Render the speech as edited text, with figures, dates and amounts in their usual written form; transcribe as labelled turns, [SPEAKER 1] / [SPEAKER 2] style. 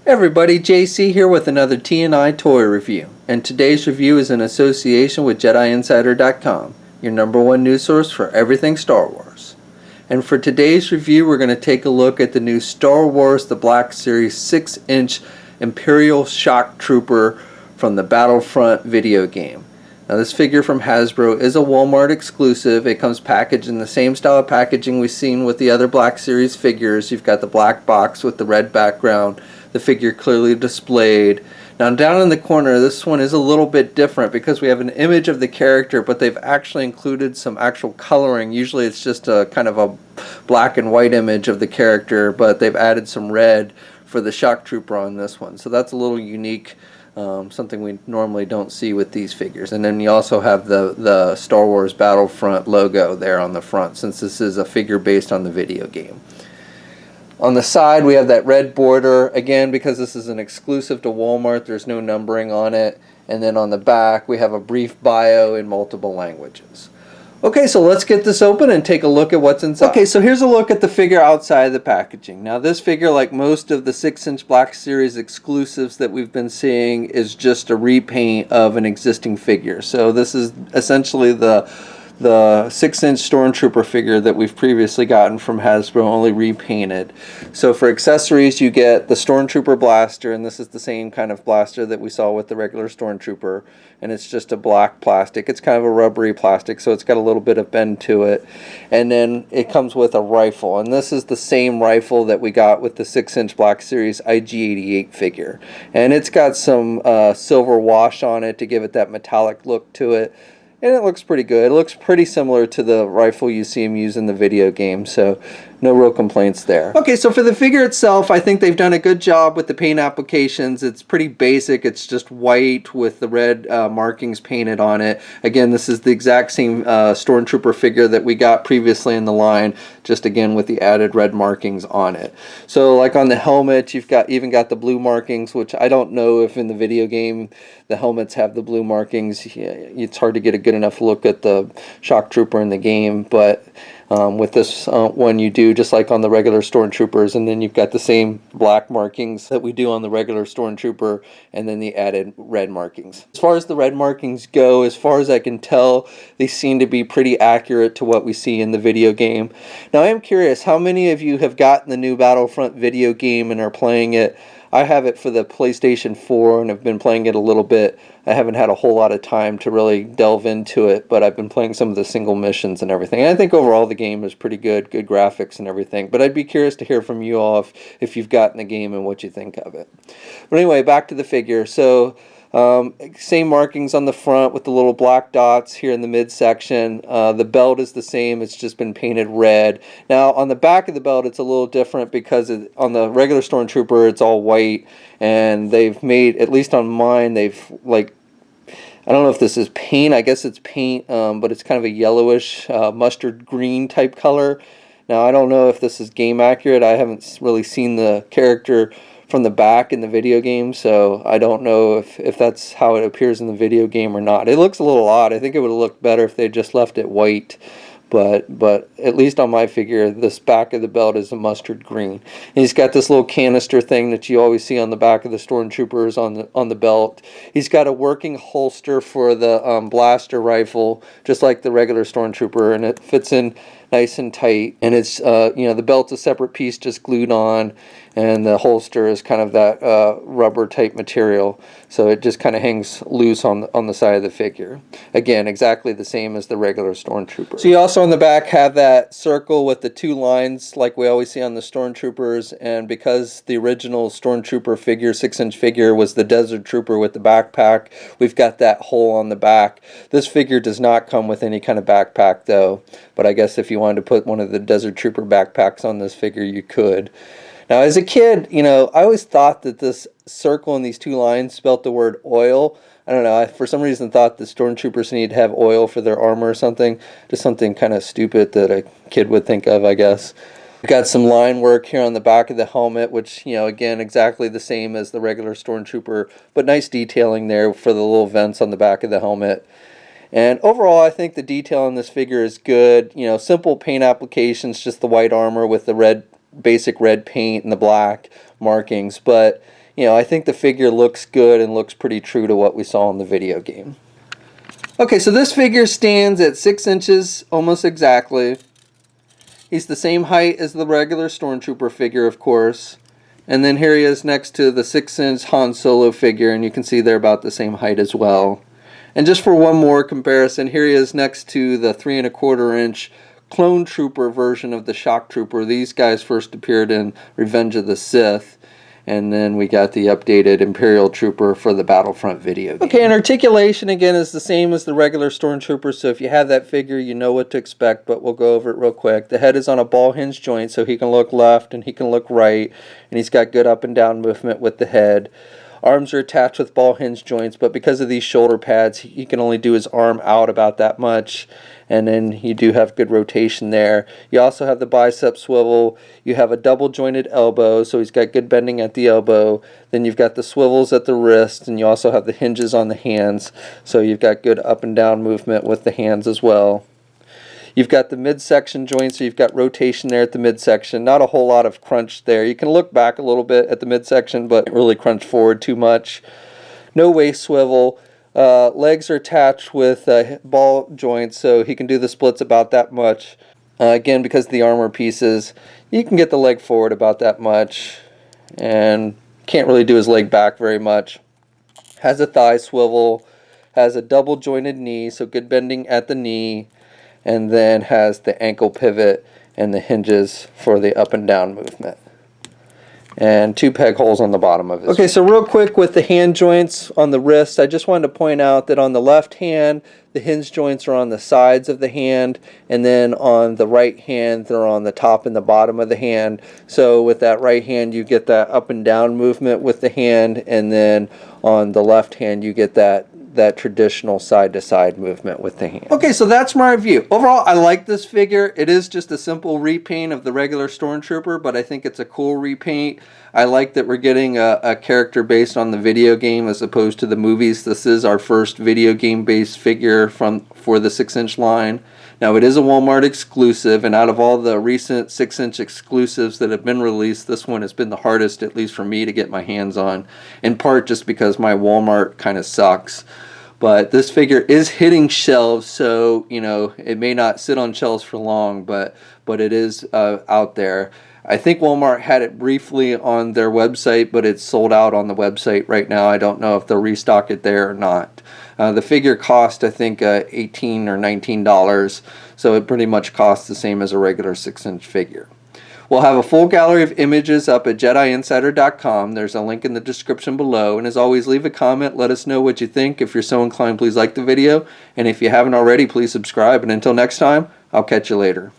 [SPEAKER 1] Everybody, JC here with another T&I toy review, and today's review is in association with JediInsider.com, your #1 news source for everything Star Wars. And for today's review, we're going to take a look at the new Star Wars The Black Series 6-inch Imperial Shocktrooper from the Battlefront video game. Now this figure from Hasbro is a Walmart exclusive. It comes packaged in the same style of packaging we've seen with the other Black Series figures. You've got the black box with the red background, the figure clearly displayed. Now down in the corner, this one is a little bit different because we have an image of the character, but they've actually included some actual coloring. Usually it's just a kind of a black and white image of the character, but they've added some red for the Shocktrooper on this one. So that's a little unique. Something we normally don't see with these figures. And then you also have the Star Wars Battlefront logo there on the front, since this is a figure based on the video game. On the side we have that red border, again because this is an exclusive to Walmart, there's no numbering on it. And then on the back we have a brief bio in multiple languages. Okay, so let's get this open and take a look at what's inside. Okay, so here's a look at the figure outside of the packaging. Now this figure, like most of the 6-inch Black Series exclusives that we've been seeing, is just a repaint of an existing figure. So this is essentially the 6-inch Stormtrooper figure that we've previously gotten from Hasbro, only repainted. So for accessories you get the Stormtrooper blaster, and this is the same kind of blaster that we saw with the regular Stormtrooper, and it's just a black plastic. It's kind of a rubbery plastic, so it's got a little bit of bend to it. And then it comes with a rifle, and this is the same rifle that we got with the 6-inch Black Series IG-88 figure. And it's got some silver wash on it to give it that metallic look to it. And it looks pretty good. It looks pretty similar to the rifle you see him use in the video game, so no real complaints there. Okay, so for the figure itself, I think they've done a good job with the paint applications. It's pretty basic. It's just white with the red markings painted on it. Again, this is the exact same Stormtrooper figure that we got previously in the line, just again with the added red markings on it. So like on the helmet, you've even got the blue markings, which I don't know if in the video game the helmets have the blue markings. It's hard to get a good enough look at the Shocktrooper in the game, but with this one you do, just like on the regular Stormtroopers, and then you've got the same black markings that we do on the regular Stormtrooper, and then the added red markings. As far as the red markings go, as far as I can tell, they seem to be pretty accurate to what we see in the video game. Now I am curious, how many of you have gotten the new Battlefront video game and are playing it? I have it for the PlayStation 4 and have been playing it a little bit. I haven't had a whole lot of time to really delve into it, but I've been playing some of the single missions and everything. And I think overall the game is pretty good graphics and everything. But I'd be curious to hear from you all if you've gotten the game and what you think of it. But anyway, back to the figure. So same markings on the front with the little black dots here in the midsection. The belt is the same, it's just been painted red. Now on the back of the belt it's a little different because on the regular Stormtrooper it's all white, and they've made, at least on mine, they've like, I don't know if this is paint, I guess it's paint, but it's kind of a yellowish mustard green type color. Now I don't know if this is game accurate. I haven't really seen the character from the back in the video game, so I don't know if that's how it appears in the video game or not. It looks a little odd. I think it would have looked better if they just left it white, but at least on my figure, this back of the belt is a mustard green. And he's got this little canister thing that you always see on the back of the Stormtroopers on the belt. He's got a working holster for the blaster rifle, just like the regular Stormtrooper, and it fits in nice and tight. And it's the belt's a separate piece just glued on, and the holster is kind of that rubber type material, so it just kind of hangs loose on the side of the figure. Again, exactly the same as the regular Stormtrooper. So you also on the back have that circle with the two lines like we always see on the Stormtroopers, and because the original Stormtrooper figure, 6-inch figure, was the Desert Trooper with the backpack, we've got that hole on the back. This figure does not come with any kind of backpack though, but I guess if you wanted to put one of the Desert Trooper backpacks on this figure you could. Now as a kid, I always thought that this circle and these two lines spelt the word oil. I don't know, I for some reason thought the Stormtroopers need to have oil for their armor or something. Just something kind of stupid that a kid would think of, I guess. We've got some line work here on the back of the helmet, which, again, exactly the same as the regular Stormtrooper, but nice detailing there for the little vents on the back of the helmet. And overall, I think the detail on this figure is good. Simple paint applications, just the white armor with the basic red paint and the black markings. But I think the figure looks good and looks pretty true to what we saw in the video game. Okay, so this figure stands at 6 inches almost exactly. He's the same height as the regular Stormtrooper figure, of course. And then here he is next to the 6-inch Han Solo figure, and you can see they're about the same height as well. And just for one more comparison, here he is next to the 3¼ inch Clone Trooper version of the Shocktrooper. These guys first appeared in Revenge of the Sith. And then we got the updated Imperial Trooper for the Battlefront video game. Okay, and articulation again is the same as the regular Stormtrooper, so if you have that figure, you know what to expect, but we'll go over it real quick. The head is on a ball hinge joint, so he can look left and he can look right, and he's got good up and down movement with the head. Arms are attached with ball hinge joints, but because of these shoulder pads, he can only do his arm out about that much. And then you do have good rotation there. You also have the bicep swivel. You have a double jointed elbow, so he's got good bending at the elbow. Then you've got the swivels at the wrist, and you also have the hinges on the hands, so you've got good up and down movement with the hands as well. You've got the midsection joint, so you've got rotation there at the midsection. Not a whole lot of crunch there. You can look back a little bit at the midsection, but really crunch forward too much. No waist swivel. Legs are attached with ball joints, so he can do the splits about that much. Again, because of the armor pieces, you can get the leg forward about that much, and can't really do his leg back very much. Has a thigh swivel, has a double jointed knee, so good bending at the knee, and then has the ankle pivot and the hinges for the up and down movement. And 2 peg holes on the bottom of it. Okay, so real quick with the hand joints on the wrist, I just wanted to point out that on the left hand, the hinge joints are on the sides of the hand, and then on the right hand, they're on the top and the bottom of the hand. So with that right hand, you get that up and down movement with the hand, and then on the left hand, you get that traditional side-to-side movement with the hand. Okay, so that's my review. Overall, I like this figure. It is just a simple repaint of the regular Stormtrooper, but I think it's a cool repaint. I like that we're getting a character based on the video game as opposed to the movies. This is our first video game-based figure for the 6-inch line. Now, it is a Walmart exclusive, and out of all the recent 6-inch exclusives that have been released, this one has been the hardest, at least for me, to get my hands on, in part just because my Walmart kind of sucks. But this figure is hitting shelves, so, it may not sit on shelves for long, but it is out there. I think Walmart had it briefly on their website, but it's sold out on the website right now. I don't know if they'll restock it there or not. The figure cost, I think, $18 or $19, so it pretty much costs the same as a regular 6-inch figure. We'll have a full gallery of images up at JediInsider.com. There's a link in the description below. And as always, leave a comment. Let us know what you think. If you're so inclined, please like the video. And if you haven't already, please subscribe. And until next time, I'll catch you later.